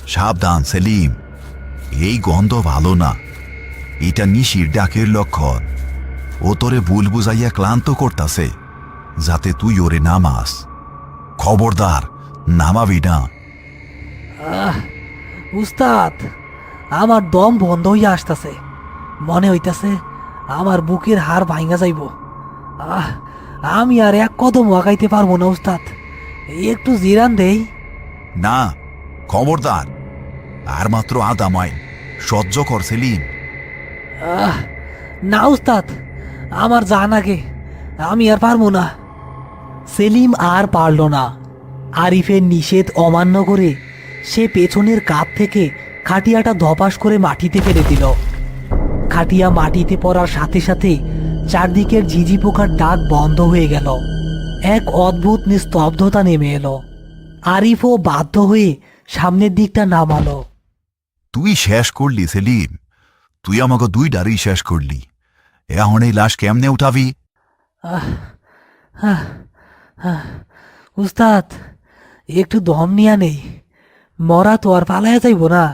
সাবধান সেলিম, এই গন্ধ ভালো না। এটা নিশির ডাকের লক্ষণ। ও তোরে ভুল বুঝাইয়া ক্লান্ত করতাছে, যাতে তুই ওরে নামাস। খবরদার, নামাবি না। আহ উস্তাদ, আমার দম বন্ধ হইয়া আসতেছে। মনে হইতাছে আমার বুকের হাড় ভাঙা যাইব। আহ আমি আর এক কদম আগাইতে পারবো না উস্তাদ, একটু জিরান দেই। না, খবরদার। আর মাত্র আধা মাইল সহ্য কর সেলিম। আহ না উস্তাদ, আমার জান আগে, আমি আর পারবো না। সেলিম আর পারল না। আরিফের নিষেধ অমান্য করে সে পেছনের কাঁধ থেকে খাটিয়াটা ধপাস করে মাটিতে ফেলে দিল। খাটিয়া মাটিতে পড়ার সাথে সাথে চারদিকের ঝিঝি পোকার ডাক বন্ধ হয়ে গেল। এক অদ্ভুত নিস্তব্ধতা নেমে এলো। আরিফও বাধ্য হয়ে সামনের দিকটা নামালো। তুই শেষ করলি সেলিম, তুই আমাকে দুই ডারি শেষ করলি। এখন এই লাশ কেমনে উঠাবি? আহ আহ আহ উস্তাদ, একটু দম নিয়া নেই, মরা তো আর পালায়া যাইব না।